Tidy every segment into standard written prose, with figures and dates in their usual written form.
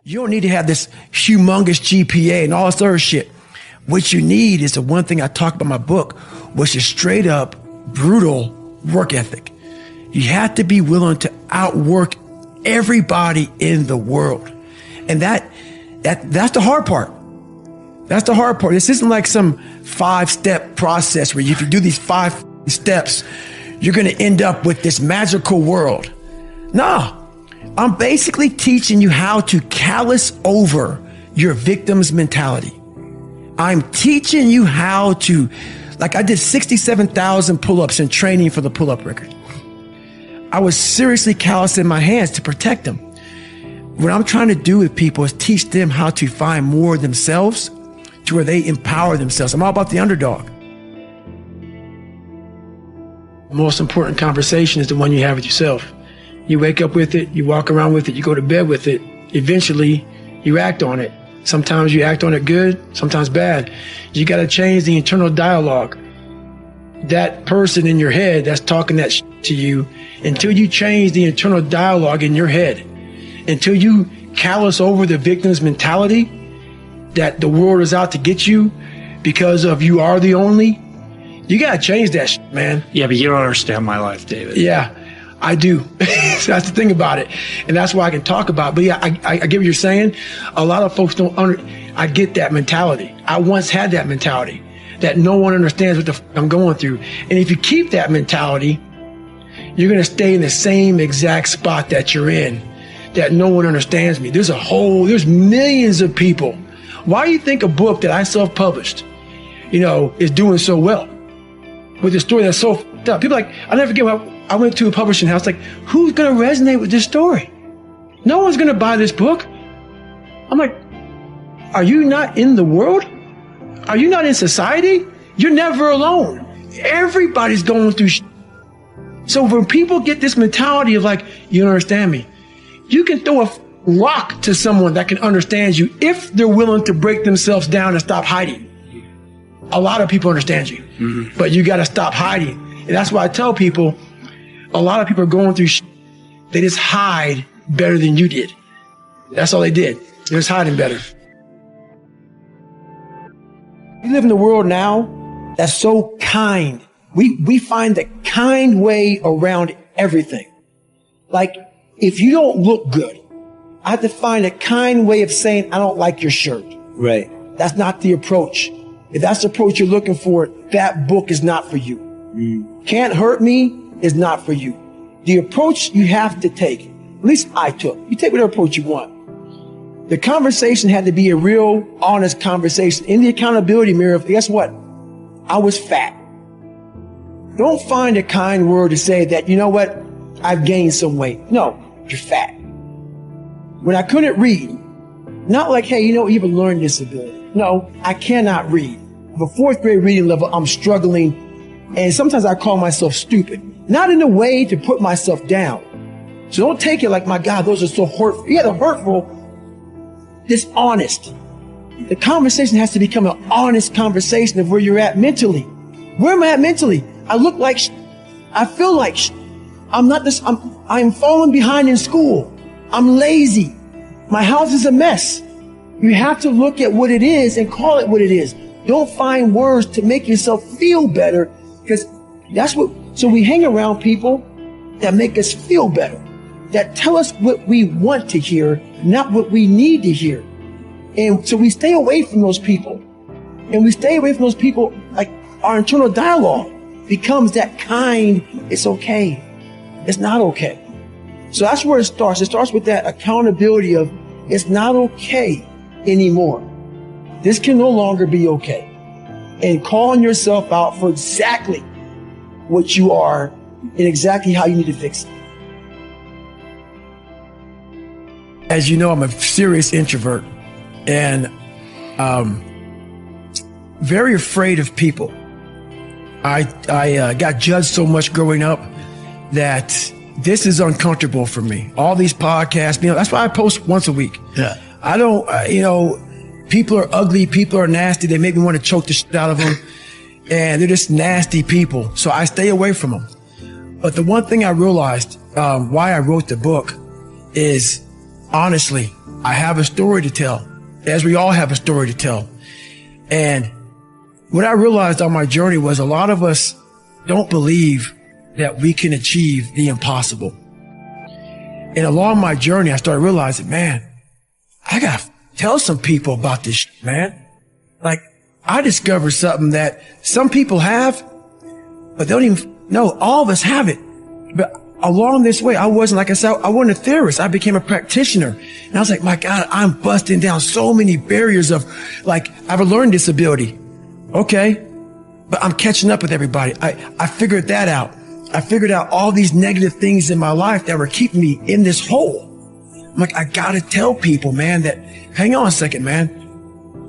You don't need to have this humongous GPA and all this other shit. What you need is the one thing I talk about in my book, which is straight up brutal work ethic. You have to be willing to outwork everybody in the world. And that's the hard part. That's the hard part. This isn't like some 5-step process where if you do these 5 steps, you're going to end up with this magical world. Nah, I'm basically teaching you how to callous over your victim's mentality. I'm teaching you how to, like I did 67,000 pull-ups in training for the pull-up record. I was seriously callousing my hands to protect them. What I'm trying to do with people is teach them how to find more of themselves to where they empower themselves. I'm all about the underdog. The most important conversation is the one you have with yourself. You wake up with it, you walk around with it, you go to bed with it. Eventually, you act on it. Sometimes you act on it good, sometimes bad. You got to change the internal dialogue. That person in your head that's talking that shit to you, until you change the internal dialogue in your head, until you callous over the victim's mentality that the world is out to get you because of you are the only, you got to change that shit, man. Yeah, but you don't understand my life, David. Yeah, I do. So that's the thing about it. And that's why I can talk about it. But yeah, I get what you're saying. A lot of folks don't I get that mentality. I once had that mentality that no one understands what the f I'm going through. And if you keep that mentality, you're going to stay in the same exact spot that you're in, that no one understands me. There's millions of people. Why do you think a book that I self-published, is doing so well with a story that's so f***ed up? People like, I'll never forget when I went to a publishing house, like, who's going to resonate with this story? No one's going to buy this book. I'm like, are you not in the world? Are you not in society? You're never alone. Everybody's going through shit. So when people get this mentality of like, you don't understand me, you can throw a rock to someone that can understand you if they're willing to break themselves down and stop hiding. A lot of people understand you, but you got to stop hiding. And that's why I tell people, a lot of people are going through shit. They just hide better than you did. That's all they did. They're just hiding better. We live in a world now that's so kind. We find the kind way around everything. Like, if you don't look good, I have to find a kind way of saying, I don't like your shirt. Right. That's not the approach. If that's the approach you're looking for, that book is not for you. Can't Hurt Me is not for you. The approach you have to take, at least I took, you take whatever approach you want. The conversation had to be a real, honest conversation. In the accountability mirror, guess what? I was fat. Don't find a kind word to say that, you know what? I've gained some weight. No, you're fat. When I couldn't read, not like, hey, you have a learning disability. No, I cannot read. At a 4th grade reading level, I'm struggling. And sometimes I call myself stupid. Not in a way to put myself down. So don't take it like, my God, those are so hurtful. Yeah, they're hurtful. Dishonest. The conversation has to become an honest conversation of where you're at mentally. Where am I at mentally? I look like I feel like I'm falling behind in school. I'm lazy. My house is a mess. You have to look at what it is and call it what it is. Don't find words to make yourself feel better, because so we hang around people that make us feel better, that tell us what we want to hear, not what we need to hear. And so we stay away from those people. And we stay away from those people, like our internal dialogue becomes that kind, it's okay. It's not okay. So that's where it starts. It starts with that accountability of, it's not okay anymore. This can no longer be okay. And calling yourself out for exactly what you are and exactly how you need to fix it. As you know, I'm a serious introvert and very afraid of people. I got judged so much growing up that this is uncomfortable for me. All these podcasts, that's why I post once a week. Yeah. I don't, people are ugly, people are nasty. They make me want to choke the shit out of them. And they're just nasty people. So I stay away from them. But the one thing I realized, why I wrote the book is, honestly, I have a story to tell, as we all have a story to tell. And what I realized on my journey was a lot of us don't believe that we can achieve the impossible. And along my journey, I started realizing, man, I got to tell some people about this shit, man. Like, I discovered something that some people have, but they don't even know. All of us have it. But along this way, I wasn't, like I said, I wasn't a theorist. I became a practitioner. And I was like, my God, I'm busting down so many barriers of, like, I have a learning disability. Okay. But I'm catching up with everybody. I figured that out. I figured out all these negative things in my life that were keeping me in this hole. I'm like, I gotta tell people, man, that, hang on a second, man.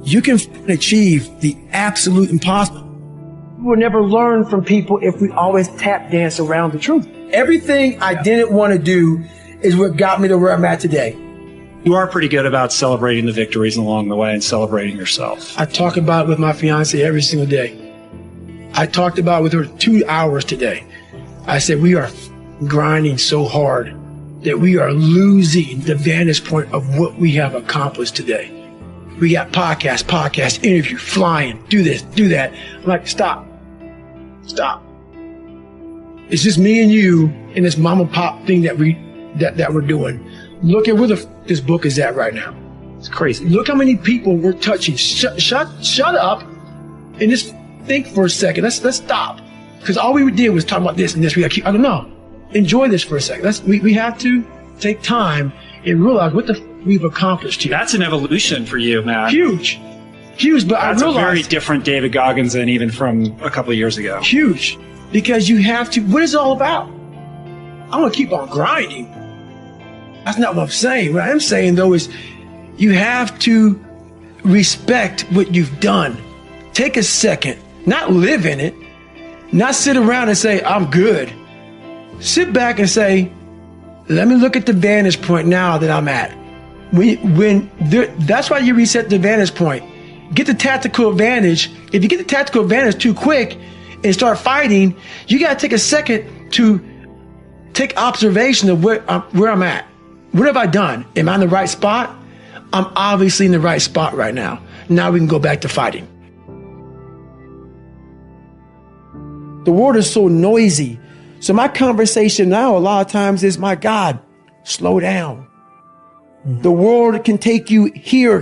You can achieve the absolute impossible. We will never learn from people if we always tap dance around the truth. Everything I didn't want to do is what got me to where I'm at today. You are pretty good about celebrating the victories along the way and celebrating yourself. I talk about it with my fiance every single day. I talked about it with her 2 hours today. I said, we are grinding so hard that we are losing the vantage point of what we have accomplished today. We got podcast, interview, flying, do this, do that. I'm like, stop. It's just me and you and this mom and pop thing that we're doing. Look at where this book is at right now. It's crazy. Look how many people we're touching. Shut up and just think for a second. Let's stop. Because all we did was talk about this and this. We got to keep, I don't know. Enjoy this for a second. We have to take time and realize what we've accomplished here. That's an evolution for you, man. Huge, but that's I realized. A very different David Goggins than even from a couple of years ago. Huge. Because you have to, what is it all about? I'm going to keep on grinding. That's not what I'm saying. What I'm saying, though, is you have to respect what you've done. Take a second, not live in it, not sit around and say, I'm good. Sit back and say, let me look at the vantage point now that I'm at. That's why you reset the vantage point. Get the tactical advantage. If you get the tactical advantage too quick and start fighting, you got to take a second to take observation of where I'm at. What have I done? Am I in the right spot? I'm obviously in the right spot right now. Now we can go back to fighting. The world is so noisy. So my conversation now a lot of times is, my God, slow down. Mm-hmm. The world can take you here,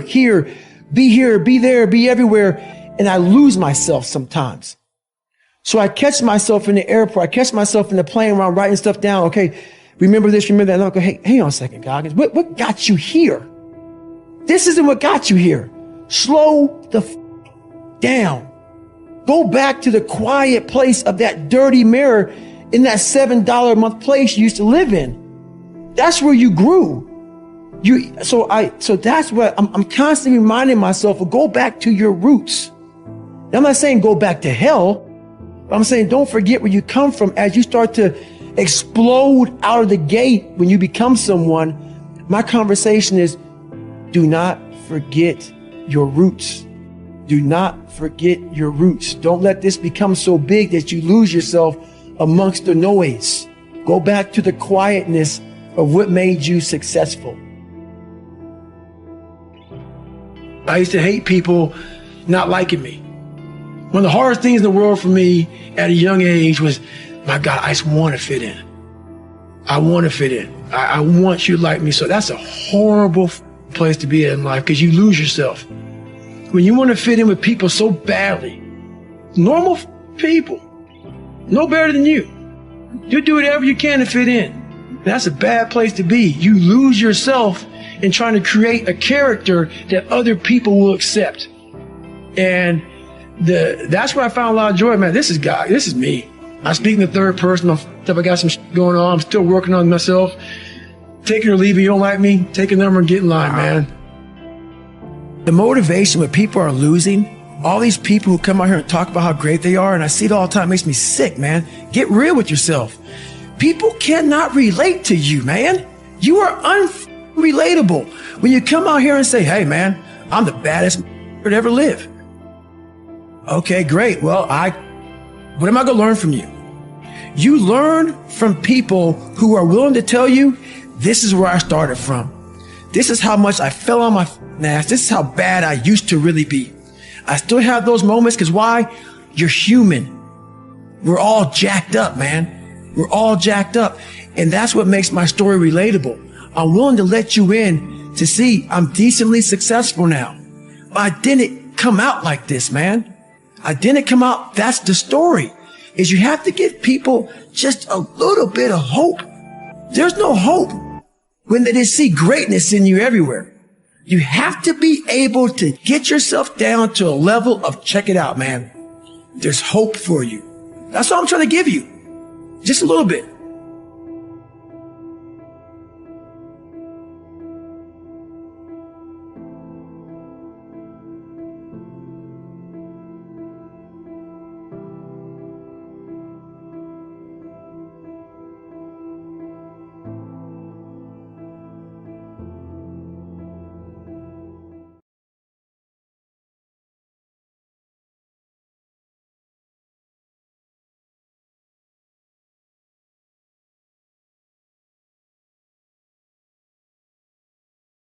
be there, be everywhere. And I lose myself sometimes. So I catch myself in the airport. I catch myself in the plane where I'm writing stuff down. Okay, remember this, remember that. And I'll go, hey, hang on a second, Goggins. What got you here? This isn't what got you here. Slow the down. Go back to the quiet place of that dirty mirror in that $7 a month place you used to live in. That's where you grew. So that's what I'm constantly reminding myself of. Go back to your roots. Now, I'm not saying go back to hell. But I'm saying don't forget where you come from as you start to explode out of the gate when you become someone. My conversation is, do not forget your roots. Do not forget your roots. Don't let this become so big that you lose yourself amongst the noise. Go back to the quietness of what made you successful. I used to hate people not liking me. One of the hardest things in the world for me at a young age was, my God, I just want to fit in. I want to fit in. I want you to like me. So that's a horrible place to be in life because you lose yourself. When you want to fit in with people so badly, normal people, no better than you. You do whatever you can to fit in. That's a bad place to be. You lose yourself in trying to create a character that other people will accept. And that's where I found a lot of joy, man. This is God. This is me. I speak in the third person. I got some shit going on. I'm still working on myself. Take it or leave it. You don't like me? Take a number and get in line, man. The motivation when people are losing, all these people who come out here and talk about how great they are, and I see it all the time, it makes me sick, man. Get real with yourself. People cannot relate to you, man. You are unrelatable. When you come out here and say, hey, man, I'm the baddest that ever lived. Okay, great. Well, what am I going to learn from you? You learn from people who are willing to tell you, this is where I started from. This is how much I fell on my ass. This is how bad I used to really be. I still have those moments because why? You're human. We're all jacked up, man. We're all jacked up. And that's what makes my story relatable. I'm willing to let you in to see I'm decently successful now. But I didn't come out like this, man. I didn't come out. That's the story, is you have to give people just a little bit of hope. There's no hope when they just see greatness in you everywhere. You have to be able to get yourself down to a level of check it out, man. There's hope for you. That's all I'm trying to give you. Just a little bit.